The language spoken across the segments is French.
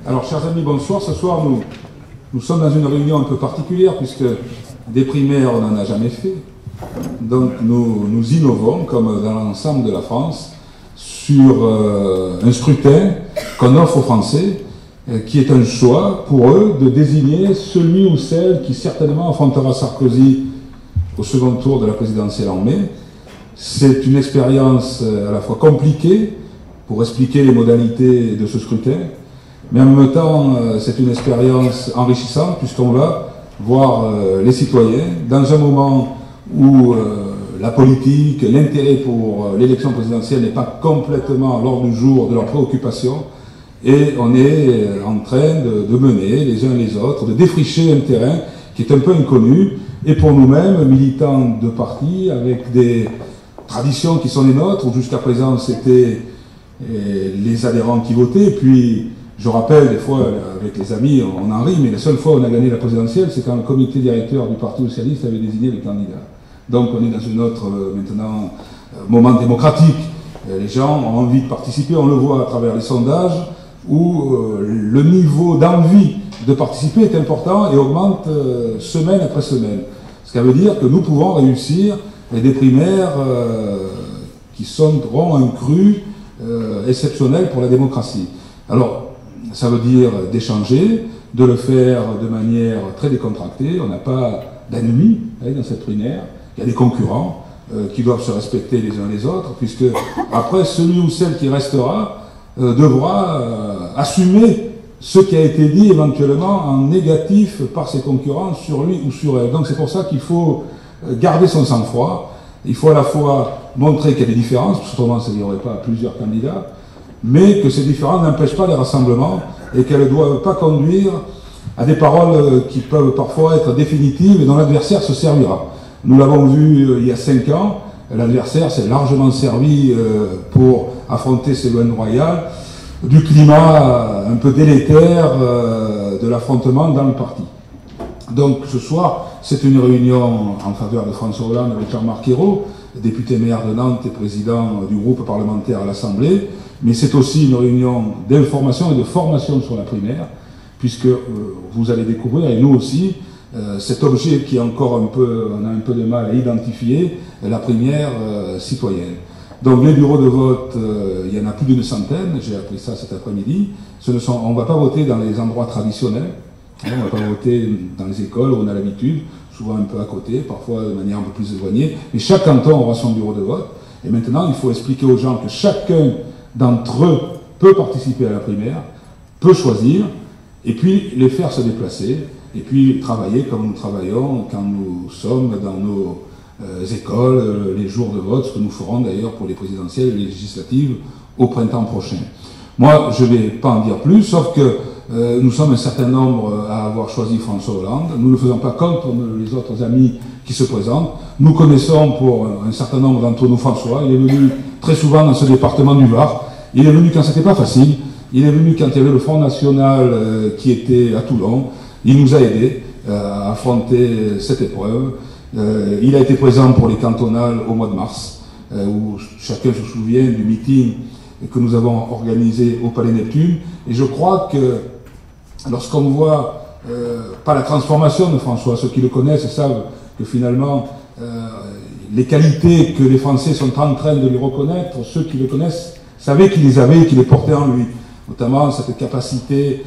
Alors, chers amis, bonsoir. Ce soir, nous sommes dans une réunion un peu particulière puisque des primaires, on n'en a jamais fait. Donc, nous innovons, comme dans l'ensemble de la France, sur un scrutin qu'on offre aux Français, qui est un choix pour eux de désigner celui ou celle qui certainement affrontera Sarkozy au second tour de la présidentielle en mai. C'est une expérience à la fois compliquée pour expliquer les modalités de ce scrutin, mais en même temps, c'est une expérience enrichissante puisqu'on va voir les citoyens dans un moment où la politique, l'intérêt pour l'élection présidentielle n'est pas complètement à l'ordre du jour de leurs préoccupations, et on est en train de mener les uns les autres, de défricher un terrain qui est un peu inconnu, et pour nous-mêmes, militants de partis, avec des traditions qui sont les nôtres, où jusqu'à présent c'était les adhérents qui votaient, et puis je rappelle, des fois, avec les amis, on en rit, mais la seule fois où on a gagné la présidentielle, c'est quand le comité directeur du Parti socialiste avait désigné les candidats. Donc on est dans un autre, maintenant, moment démocratique. Les gens ont envie de participer, on le voit à travers les sondages, où le niveau d'envie de participer est important et augmente semaine après semaine. Ce qui veut dire que nous pouvons réussir des primaires qui seront un cru exceptionnel pour la démocratie. Alors, ça veut dire d'échanger, de le faire de manière très décontractée. On n'a pas d'ennemis dans cette primaire. Il y a des concurrents qui doivent se respecter les uns les autres, puisque après, celui ou celle qui restera devra assumer ce qui a été dit éventuellement en négatif par ses concurrents sur lui ou sur elle. Donc c'est pour ça qu'il faut garder son sang-froid. Il faut à la fois montrer qu'il y a des différences, parce qu'autrement il n'y aurait pas plusieurs candidats, mais que ces différences n'empêchent pas les rassemblements et qu'elles ne doivent pas conduire à des paroles qui peuvent parfois être définitives et dont l'adversaire se servira. Nous l'avons vu il y a 5 ans, l'adversaire s'est largement servi pour affronter Ségolène Royal du climat un peu délétère de l'affrontement dans le parti. Donc ce soir, c'est une réunion en faveur de François Hollande avec Jean-Marc Ayrault, député maire de Nantes et président du groupe parlementaire à l'Assemblée, mais c'est aussi une réunion d'information et de formation sur la primaire, puisque vous allez découvrir, et nous aussi, cet objet qui est encore un peu, on a un peu de mal à identifier, la primaire citoyenne. Donc les bureaux de vote, il y en a plus d'une centaine, j'ai appris ça cet après-midi. On ne va pas voter dans les endroits traditionnels, on ne va pas voter dans les écoles où on a l'habitude, souvent un peu à côté, parfois de manière un peu plus éloignée, mais chaque canton aura son bureau de vote. Et maintenant, il faut expliquer aux gens que chacun d'entre eux peut participer à la primaire, peut choisir, et puis les faire se déplacer, et puis travailler comme nous travaillons quand nous sommes dans nos écoles, les jours de vote, ce que nous ferons d'ailleurs pour les présidentielles et les législatives au printemps prochain. Moi, je ne vais pas en dire plus, sauf que nous sommes un certain nombre à avoir choisi François Hollande. Nous ne le faisons pas contre les autres amis qui se présentent. Nous connaissons pour un certain nombre d'entre nous François. Il est venu très souvent dans ce département du Var. Il est venu quand c'était pas facile. Il est venu quand il y avait le Front National qui était à Toulon. Il nous a aidés à affronter cette épreuve. Il a été présent pour les cantonales au mois de mars, où chacun se souvient du meeting que nous avons organisé au Palais Neptune. Et je crois que lorsqu'on voit, pas la transformation de François, ceux qui le connaissent savent que finalement, les qualités que les Français sont en train de lui reconnaître, ceux qui le connaissent savaient qu'il les avait et qu'il les portait en lui. Notamment cette capacité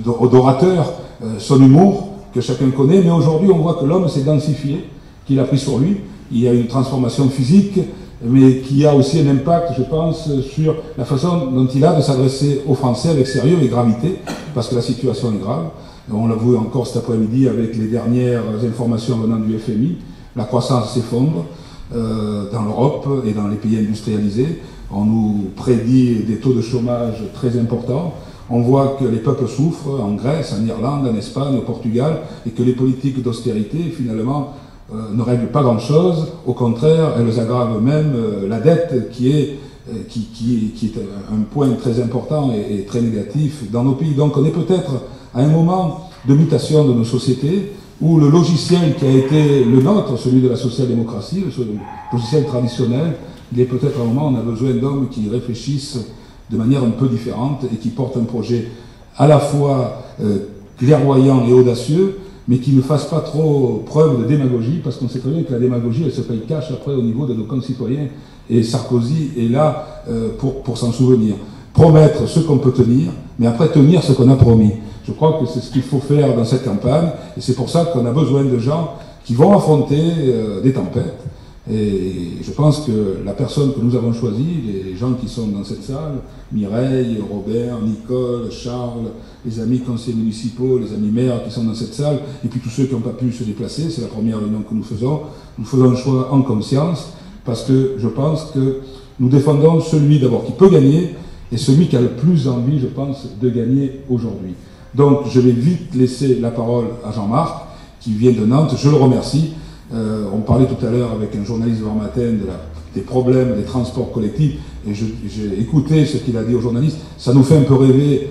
d'orateur, son humour, que chacun connaît, mais aujourd'hui on voit que l'homme s'est densifié, qu'il a pris sur lui. Il y a une transformation physique, mais qui a aussi un impact, je pense, sur la façon dont il a de s'adresser aux Français avec sérieux et gravité, parce que la situation est grave. On l'a vu encore cet après-midi avec les dernières informations venant du FMI. La croissance s'effondre dans l'Europe et dans les pays industrialisés. On nous prédit des taux de chômage très importants. On voit que les peuples souffrent en Grèce, en Irlande, en Espagne, au Portugal, et que les politiques d'austérité, finalement, ne règlent pas grand-chose. Au contraire, elles aggravent même la dette qui est un point très important et très négatif dans nos pays. Donc on est peut-être à un moment de mutation de nos sociétés où le logiciel qui a été le nôtre, celui de la social-démocratie, le logiciel traditionnel, il est peut-être à un moment où on a besoin d'hommes qui réfléchissent de manière un peu différente et qui portent un projet à la fois clairvoyant et audacieux, mais qui ne fassent pas trop preuve de démagogie, parce qu'on sait très bien que la démagogie, elle se paye cash après au niveau de nos concitoyens, et Sarkozy est là pour s'en souvenir. Promettre ce qu'on peut tenir, mais après tenir ce qu'on a promis. Je crois que c'est ce qu'il faut faire dans cette campagne, et c'est pour ça qu'on a besoin de gens qui vont affronter des tempêtes. Et je pense que la personne que nous avons choisie, les gens qui sont dans cette salle, Mireille, Robert, Nicole, Charles, les amis conseillers municipaux, les amis maires qui sont dans cette salle, et puis tous ceux qui n'ont pas pu se déplacer, c'est la première réunion que nous faisons un choix en conscience, parce que je pense que nous défendons celui d'abord qui peut gagner, et celui qui a le plus envie, je pense, de gagner aujourd'hui. Donc je vais vite laisser la parole à Jean-Marc, qui vient de Nantes, je le remercie. On parlait tout à l'heure avec un journaliste de Matin des problèmes des transports collectifs, et j'ai écouté ce qu'il a dit aux journalistes. Ça nous fait un peu rêver,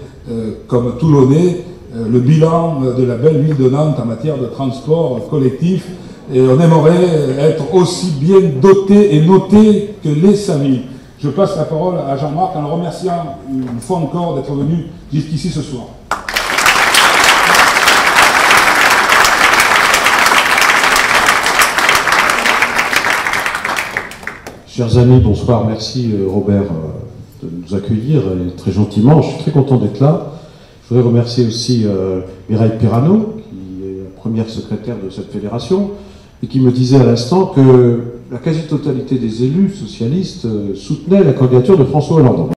comme Toulonnais, le bilan de la belle ville de Nantes en matière de transport collectif, et on aimerait être aussi bien doté et noté que les SAMU. Je passe la parole à Jean-Marc en le remerciant une fois encore d'être venu jusqu'ici ce soir. Chers amis, bonsoir. Merci Robert de nous accueillir très gentiment. Je suis très content d'être là. Je voudrais remercier aussi Mireille Pirano, qui est la première secrétaire de cette fédération, et qui me disait à l'instant que la quasi-totalité des élus socialistes soutenaient la candidature de François Hollande.